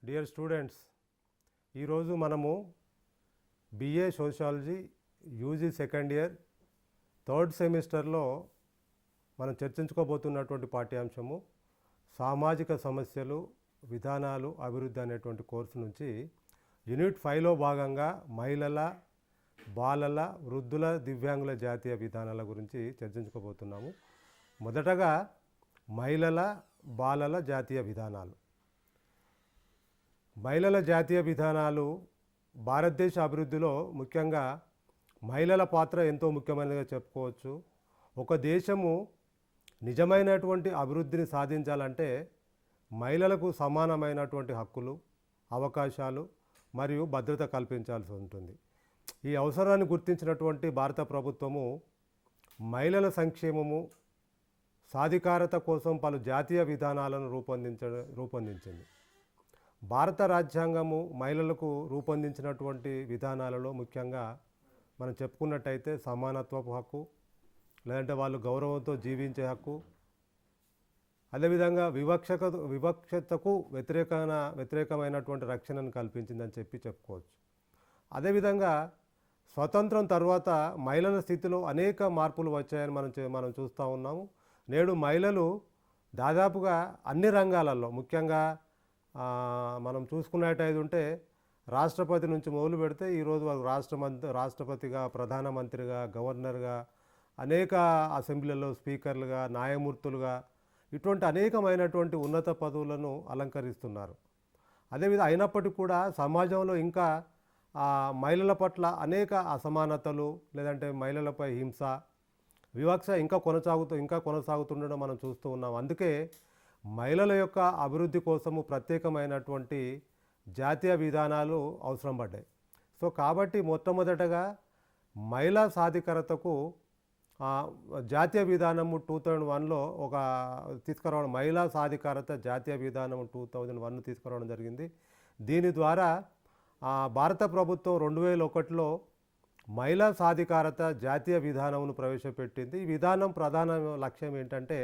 Dear students, ఈరోజు మనము BA sociology UG second year third సెమిస్టర్లో మనం చర్చించుకోబోతున్నటువంటి పాఠ్యాంశము సామాజిక సమస్యలు, విధానాలు, అభివృద్ధి అనేటువంటి కోర్సు నుంచి యూనిట్ 5లో భాగంగా మహిళల, బాలల, వృద్ధుల, దివ్యాంగుల జాతీయ విధానాల గురించి చర్చించుకోబోతున్నాము. మొదటగా మహిళల, బాలల జాతీయ విధానాలు. మహిళల జాతీయ విధానాలు భారతదేశ అభివృద్ధిలో ముఖ్యంగా మహిళల పాత్ర ఎంతో ముఖ్యమైనదిగా చెప్పుకోవచ్చు. ఒక దేశము నిజమైనటువంటి అభివృద్ధిని సాధించాలంటే మహిళలకు సమానమైనటువంటి హక్కులు, అవకాశాలు మరియు భద్రత కల్పించాల్సి ఉంటుంది. ఈ అవసరాన్ని గుర్తించినటువంటి భారత ప్రభుత్వము మహిళల సంక్షేమము, సాధికారత కోసం పలు జాతీయ విధానాలను రూపొందించింది. భారత రాజ్యాంగము మహిళలకు రూపొందించినటువంటి విధానాలలో ముఖ్యంగా మనం చెప్పుకున్నట్టయితే సమానత్వపు హక్కు, లేదంటే వాళ్ళు గౌరవంతో జీవించే హక్కు, అదేవిధంగా వివక్షతకు వ్యతిరేకమైనటువంటి రక్షణను కల్పించిందని చెప్పుకోవచ్చు. అదేవిధంగా స్వతంత్రం తర్వాత మహిళల స్థితిలో అనేక మార్పులు వచ్చాయని మనం చూస్తూ ఉన్నాము. నేడు మహిళలు దాదాపుగా అన్ని రంగాలలో, ముఖ్యంగా మనం చూసుకున్నట్టయితే ఉంటే రాష్ట్రపతి నుంచి మొదలు పెడితే ఈరోజు రాష్ట్రపతిగా, ప్రధానమంత్రిగా, గవర్నర్గా, అనేక అసెంబ్లీలో స్పీకర్లుగా, న్యాయమూర్తులుగా, ఇటువంటి అనేకమైనటువంటి ఉన్నత పదవులను అలంకరిస్తున్నారు. అదేవిధంగా అయినప్పటికీ కూడా సమాజంలో ఇంకా మహిళల పట్ల అనేక అసమానతలు, లేదంటే మహిళలపై హింస, వివక్ష ఇంకా కొనసాగుతుండడం మనం చూస్తూ ఉన్నాం. అందుకే మహిళల యొక్క అభివృద్ధి కోసము ప్రత్యేకమైనటువంటి జాతీయ విధానాలు అవసరం పడ్డాయి. సో కాబట్టి మొట్టమొదటగా మహిళా సాధికారతకు జాతీయ విధానము 2001లో తీసుకురావడం, మహిళా సాధికారత జాతీయ విధానము 2001 తీసుకురావడం జరిగింది. దీని ద్వారా భారత ప్రభుత్వం 2001లో మహిళా సాధికారత జాతీయ విధానమును ప్రవేశపెట్టింది. ఈ విధానం ప్రధాన లక్ష్యం ఏంటంటే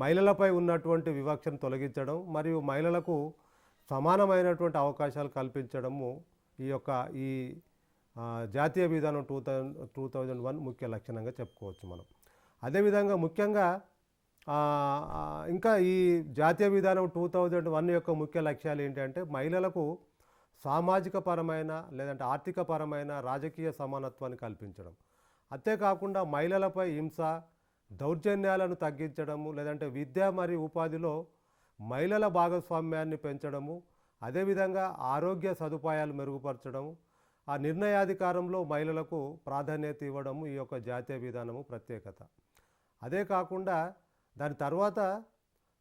మహిళలపై ఉన్నటువంటి వివక్షను తొలగించడం మరియు మహిళలకు సమానమైనటువంటి అవకాశాలు కల్పించడము ఈ జాతీయ విధానం 2001 ముఖ్య లక్షణంగా చెప్పుకోవచ్చు మనం. అదేవిధంగా ముఖ్యంగా ఇంకా ఈ జాతీయ విధానం 2001 యొక్క ముఖ్య లక్ష్యాలు ఏంటంటే మహిళలకు సామాజిక పరమైన, లేదంటే ఆర్థిక పరమైన, రాజకీయ సమానత్వాన్ని కల్పించడం. అంతేకాకుండా మహిళలపై హింస, దౌర్జన్యాలను తగ్గించడము, లేదంటే విద్య మరియు ఉపాధిలో మహిళల భాగస్వామ్యాన్ని పెంచడము, అదేవిధంగా ఆరోగ్య సదుపాయాలు మెరుగుపరచడము, ఆ నిర్ణయాధికారంలో మహిళలకు ప్రాధాన్యత ఇవ్వడము ఈ యొక్క జాతీయ విధానము ప్రత్యేకత. అదే కాకుండా దాని తర్వాత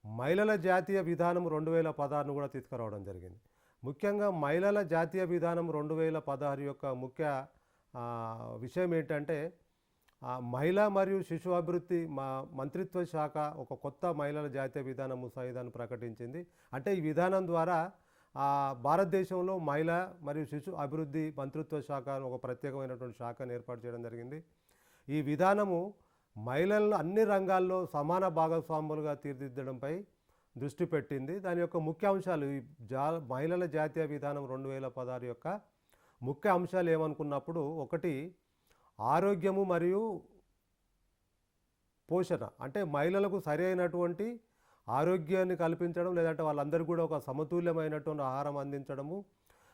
మహిళల జాతీయ విధానం 2016 కూడా తీసుకురావడం జరిగింది. ముఖ్యంగా మహిళల జాతీయ విధానం 2016 యొక్క ముఖ్య విషయం ఏంటంటే మహిళా మరియు శిశు అభివృద్ధి మంత్రిత్వ శాఖ ఒక కొత్త మహిళల జాతీయ విధానం ముసాయిదాను ప్రకటించింది. అంటే ఈ విధానం ద్వారా భారతదేశంలో మహిళా మరియు శిశు అభివృద్ధి మంత్రిత్వ శాఖ ఒక ప్రత్యేకమైనటువంటి శాఖను ఏర్పాటు చేయడం జరిగింది. ఈ విధానము మహిళలను అన్ని రంగాల్లో సమాన భాగస్వాములుగా తీర్చిదిద్దడంపై దృష్టి పెట్టింది. దాని యొక్క ముఖ్య అంశాలు మహిళల జాతీయ విధానం 2016 యొక్క ముఖ్య అంశాలు ఏమనుకున్నప్పుడు, ఒకటి ఆరోగ్యము మరియు పోషణ, అంటే మహిళలకు సరి అయినటువంటి ఆరోగ్యాన్ని కల్పించడం, లేదంటే వాళ్ళందరికీ కూడా ఒక సమతుల్యమైనటువంటి ఆహారం అందించడము,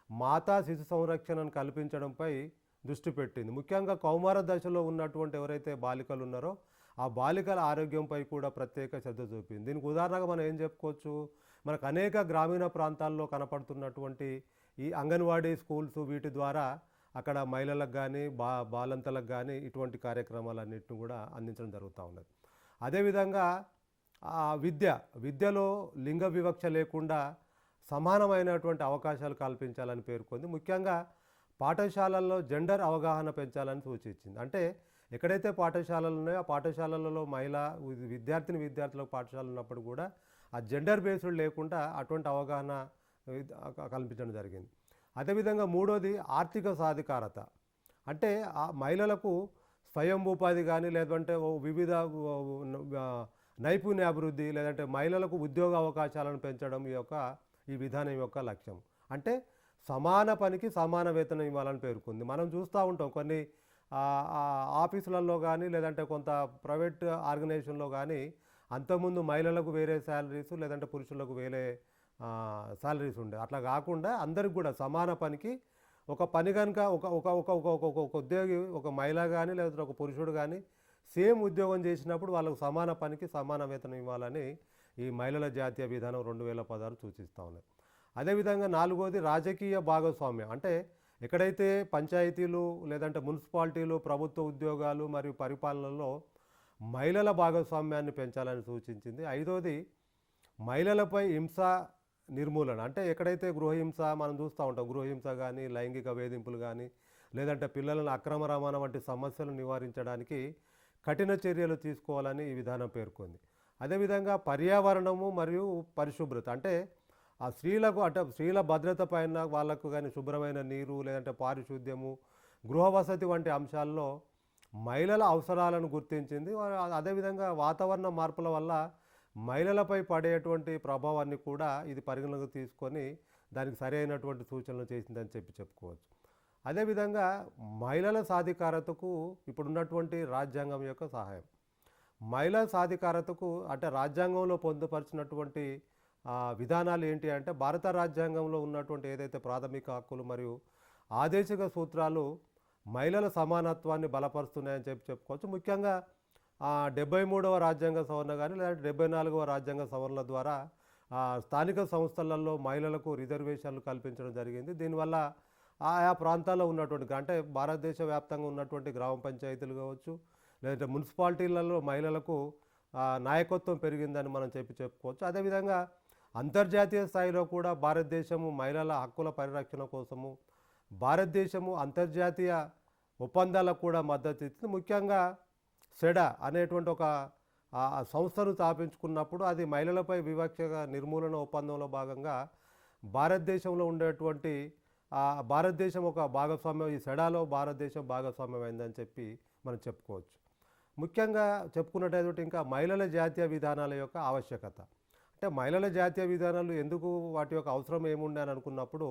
మాతా శిశు సంరక్షణను కల్పించడంపై దృష్టి పెట్టింది. ముఖ్యంగా కౌమార దశలో ఉన్నటువంటి ఎవరైతే బాలికలు ఉన్నారో ఆ బాలికల ఆరోగ్యంపై కూడా ప్రత్యేక శ్రద్ధ చూపింది. దీనికి ఉదాహరణగా మనం ఏం చెప్పుకోవచ్చు, మనకు అనేక గ్రామీణ ప్రాంతాల్లో కనపడుతున్నటువంటి ఈ అంగన్వాడీ స్కూల్స్, వీటి ద్వారా అక్కడ మహిళలకు కానీ బాలంతలకు కానీ ఇటువంటి కార్యక్రమాలన్నింటినీ కూడా అందించడం జరుగుతూ ఉన్నది. అదేవిధంగా విద్యలో లింగ వివక్ష లేకుండా సమానమైనటువంటి అవకాశాలు కల్పించాలని పేర్కొంది. ముఖ్యంగా పాఠశాలల్లో జెండర్ అవగాహన పెంచాలని సూచించింది. అంటే ఎక్కడైతే పాఠశాలలు ఉన్నాయో ఆ పాఠశాలలలో విద్యార్థులకు పాఠశాలలు ఉన్నప్పుడు కూడా ఆ జెండర్ బేస్డ్ లేకుండా అటువంటి అవగాహన కల్పించడం జరిగింది. అదేవిధంగా మూడోది ఆర్థిక సాధికారత. అంటే మహిళలకు స్వయం ఉపాధి కానీ, లేదంటే వివిధ నైపుణ్యాభివృద్ధి, లేదంటే మహిళలకు ఉద్యోగ అవకాశాలను పెంచడం ఈ విధానం యొక్క లక్ష్యం. అంటే సమాన పనికి సమాన వేతనం ఇవ్వాలని పేర్కొంది. మనం చూస్తూ ఉంటాం కొన్ని ఆఫీసులలో కానీ లేదంటే కొంత ప్రైవేట్ ఆర్గనైజేషన్లో కానీ అంతకుముందు మహిళలకు వేరే శాలరీస్ లేదంటే పురుషులకు వేరే శాలరీస్ ఉండే. అట్లా కాకుండా అందరికి కూడా సమాన పనికి ఒక పని కనుక ఒక ఒక ఒక ఒక ఒక ఒక ఉద్యోగి ఒక మహిళ కానీ లేదంటే ఒక పురుషుడు కానీ సేమ్ ఉద్యోగం చేసినప్పుడు వాళ్ళకు సమాన పనికి సమాన వేతనం ఇవ్వాలని ఈ మహిళల జాతీయ విధానం 2016 సూచిస్తూ ఉన్నాయి. అదేవిధంగా నాలుగోది రాజకీయ భాగస్వామ్యం. అంటే ఎక్కడైతే పంచాయతీలు లేదంటే మున్సిపాలిటీలు ప్రభుత్వ ఉద్యోగాలు మరియు పరిపాలనలో మహిళల భాగస్వామ్యాన్ని పెంచాలని సూచించింది. ఐదోది మహిళలపై హింస నిర్మూలన. అంటే ఎక్కడైతే గృహహింస మనం చూస్తూ ఉంటాం, గృహహింస కానీ లైంగిక వేధింపులు కానీ లేదంటే పిల్లలను అక్రమ రవాణా వంటి సమస్యలను నివారించడానికి కఠిన చర్యలు తీసుకోవాలని ఈ విధానం పేర్కొంది. అదేవిధంగా పర్యావరణము మరియు పరిశుభ్రత. అంటే ఆ స్త్రీలకు అంటే స్త్రీల భద్రత పైన వాళ్ళకు కానీ శుభ్రమైన నీరు లేదంటే పారిశుద్ధ్యము గృహ వసతి వంటి అంశాల్లో మహిళల అవసరాలను గుర్తించింది. అదేవిధంగా వాతావరణ మార్పుల వల్ల మహిళలపై పడేటువంటి ప్రభావాన్ని కూడా ఇది పరిగణలోకి తీసుకొని దానికి సరైనటువంటి సూచనలు చేసిందని చెప్పుకోవచ్చు. అదేవిధంగా మహిళల సాధికారతకు ఇప్పుడున్నటువంటి రాజ్యాంగం యొక్క సహాయం. మహిళా సాధికారతకు అంటే రాజ్యాంగంలో పొందుపరిచినటువంటి విధానాలు ఏంటి అంటే భారత రాజ్యాంగంలో ఉన్నటువంటి ఏదైతే ప్రాథమిక హక్కులు మరియు ఆదేశిక సూత్రాలు మహిళల సమానత్వాన్ని బలపరుస్తున్నాయని చెప్పుకోవచ్చు. ముఖ్యంగా 73వ రాజ్యాంగ సవరణ కానీ లేదంటే 74వ రాజ్యాంగ సవరణల ద్వారా స్థానిక సంస్థలలో మహిళలకు రిజర్వేషన్లు కల్పించడం జరిగింది. దీనివల్ల ఆయా ప్రాంతాల్లో ఉన్నటువంటి అంటే భారతదేశ వ్యాప్తంగా ఉన్నటువంటి గ్రామ పంచాయతీలు కావచ్చు లేదంటే మున్సిపాలిటీలలో మహిళలకు నాయకత్వం పెరిగిందని మనం చెప్పుకోవచ్చు. అదేవిధంగా అంతర్జాతీయ స్థాయిలో కూడా భారతదేశము మహిళల హక్కుల పరిరక్షణ కోసము భారతదేశము అంతర్జాతీయ ఒప్పందాలకు కూడా మద్దతు ఇస్తుంది. ముఖ్యంగా సెడా అనేటువంటి ఒక సంస్థను స్థాపించుకున్నప్పుడు అది మహిళలపై వివక్ష నిర్మూలన ఒప్పందంలో భాగంగా భారతదేశంలో ఉండేటువంటి భారతదేశం ఒక భాగస్వామ్యం ఈ సెడాలో భారతదేశం భాగస్వామ్యం అయిందని మనం చెప్పుకోవచ్చు. ముఖ్యంగా చెప్పుకున్నట్టయితే ఇంకా మహిళల జాతీయ విధానాల యొక్క ఆవశ్యకత. అంటే మహిళల జాతీయ విధానాలు ఎందుకు వాటి యొక్క అవసరం ఏముండే అని అనుకున్నప్పుడు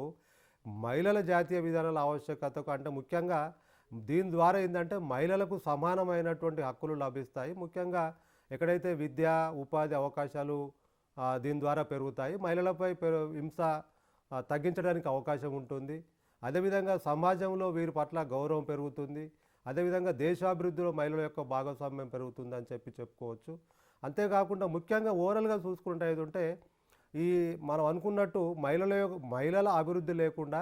మహిళల జాతీయ విధానాల ఆవశ్యకతకు అంటే ముఖ్యంగా దీని ద్వారా ఏంటంటే మహిళలకు సమానమైనటువంటి హక్కులు లభిస్తాయి. ముఖ్యంగా ఎక్కడైతే విద్య ఉపాధి అవకాశాలు దీని ద్వారా పెరుగుతాయి, మహిళలపై హింస తగ్గించడానికి అవకాశం ఉంటుంది. అదేవిధంగా సమాజంలో వీరి పట్ల గౌరవం పెరుగుతుంది. అదేవిధంగా దేశాభివృద్ధిలో మహిళల యొక్క భాగస్వామ్యం పెరుగుతుందని చెప్పుకోవచ్చు. అంతేకాకుండా ముఖ్యంగా ఓవరాల్గా చూసుకుంటే ఏదంటే ఈ మనం అనుకున్నట్టు మహిళల అభివృద్ధి లేకుండా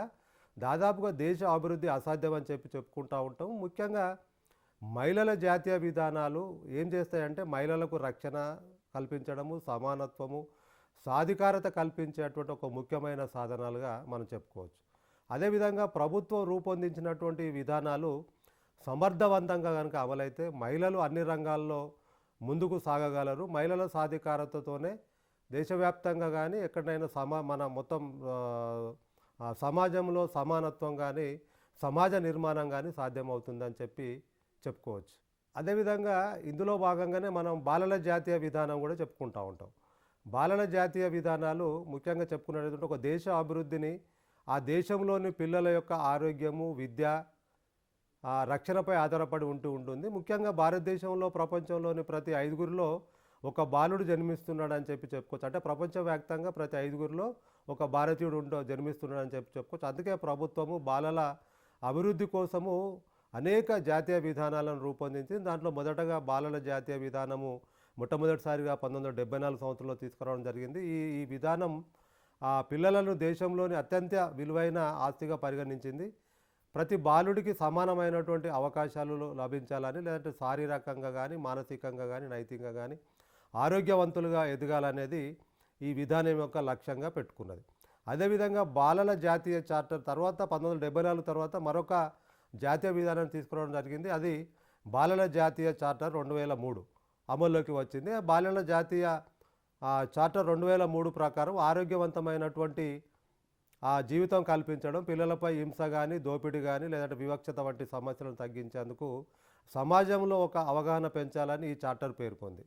దాదాపుగా దేశ అభివృద్ధి అసాధ్యం అని చెప్పుకుంటూ ఉంటాం. ముఖ్యంగా మహిళల జాతీయ విధానాలు ఏం చేస్తాయంటే మహిళలకు రక్షణ కల్పించడము, సమానత్వము, సాధికారత కల్పించేటువంటి ఒక ముఖ్యమైన సాధనాలుగా మనం చెప్పుకోవచ్చు. అదేవిధంగా ప్రభుత్వం రూపొందించినటువంటి విధానాలు సమర్థవంతంగా కనుక అమలైతే మహిళలు అన్ని రంగాల్లో ముందుకు సాగగలరు. మహిళల సాధికారతతోనే దేశవ్యాప్తంగా కానీ ఎక్కడైనా మన మొత్తం సమాజంలో సమానత్వం కానీ సమాజ నిర్మాణం కానీ సాధ్యమవుతుందని చెప్పుకోవచ్చు. అదేవిధంగా ఇందులో భాగంగానే మనం బాలల జాతీయ విధానం కూడా చెప్పుకుంటూ ఉంటాం. బాలల జాతీయ విధానాలు ముఖ్యంగా చెప్పుకున్నట్టు ఒక దేశ అభివృద్ధిని ఆ దేశంలోని పిల్లల యొక్క ఆరోగ్యము, విద్య, రక్షణపై ఆధారపడి ఉంటుంది. ముఖ్యంగా భారతదేశంలో ప్రపంచంలోని ప్రతి 5గురిలో ఒక బాలుడు జన్మిస్తున్నాడని చెప్పుకోవచ్చు. అంటే ప్రపంచవ్యాప్తంగా ప్రతి 5గురిలో ఒక భారతీయుడు జన్మిస్తున్నాడని చెప్పుకోవచ్చు. అందుకే ప్రభుత్వము బాలల అభివృద్ధి కోసము అనేక జాతీయ విధానాలను రూపొందించింది. దాంట్లో మొదటగా బాలల జాతీయ విధానము మొట్టమొదటిసారిగా 1974 సంవత్సరంలో తీసుకురావడం జరిగింది. ఈ విధానం పిల్లలను దేశంలోని అత్యంత విలువైన ఆస్తిగా పరిగణించింది. ప్రతి బాలుడికి సమానమైనటువంటి అవకాశాలు లభించాలని లేదంటే శారీరకంగా కానీ మానసికంగా కానీ నైతికంగా కానీ ఆరోగ్యవంతులుగా ఎదగాలనేది ఈ విధానం యొక్క లక్ష్యంగా పెట్టుకున్నది. అదేవిధంగా బాలల జాతీయ చార్టర్ తర్వాత 1974 తర్వాత మరొక జాతీయ విధానాన్ని తీసుకురావడం జరిగింది. అది బాలల జాతీయ చార్టర్ 2003 అమల్లోకి వచ్చింది. బాలల జాతీయ చార్టర్ 2003 ప్రకారం ఆరోగ్యవంతమైనటువంటి జీవితం కల్పించడం, పిల్లలపై హింస కానీ దోపిడీ కానీ లేదంటే వివక్షత వంటి సమస్యలను తగ్గించేందుకు సమాజంలో ఒక అవగాహన పెంచాలని ఈ చార్టర్ పేర్కొంది.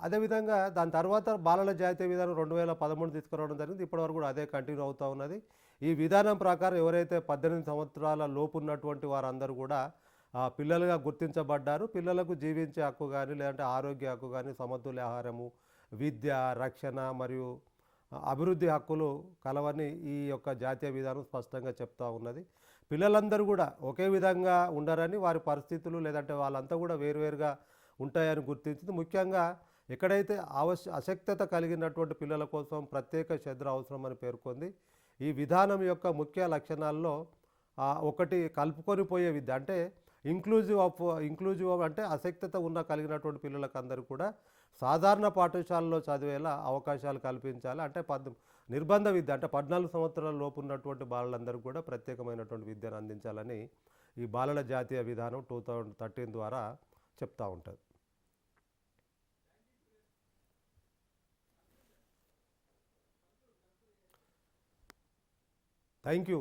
అదేవిధంగా దాని తర్వాత బాలల జాతీయ విధానం 2013 తీసుకురావడం జరిగింది. ఇప్పటివరకు కూడా అదే కంటిన్యూ అవుతూ ఉన్నది. ఈ విధానం ప్రకారం ఎవరైతే 18 సంవత్సరాల లోపు ఉన్నటువంటి వారందరూ కూడా పిల్లలుగా గుర్తించబడ్డారు. పిల్లలకు జీవించే హక్కు కానీ, లేదంటే ఆరోగ్య హక్కు కానీ, సమతుల్య ఆహారము, విద్య, రక్షణ మరియు అభివృద్ధి హక్కులు కలవని ఈ యొక్క జాతీయ విధానం స్పష్టంగా చెప్తా ఉన్నది. పిల్లలందరూ కూడా ఒకే విధంగా ఉండరని, వారి పరిస్థితులు లేదంటే వాళ్ళంతా కూడా వేరువేరుగా ఉంటాయని గుర్తించింది. ముఖ్యంగా ఎక్కడైతే అశక్తత కలిగినటువంటి పిల్లల కోసం ప్రత్యేక శ్రద్ధ అవసరమని పేర్కొంది. ఈ విధానం యొక్క ముఖ్య లక్షణాల్లో ఒకటి కలుపుకొని పోయే విద్య, అంటే ఇంక్లూజివ్ అంటే అశక్తత కలిగినటువంటి పిల్లలకు అందరూ కూడా సాధారణ పాఠశాలలో చదివేలా అవకాశాలు కల్పించాలి. అంటే నిర్బంధ విద్య, అంటే 14 సంవత్సరాల లోపు ఉన్నటువంటి బాలలందరూ కూడా ప్రత్యేకమైనటువంటి విద్యను అందించాలని ఈ బాలల జాతీయ విధానం 2013 ద్వారా చెప్తూ ఉంటుంది. Thank you.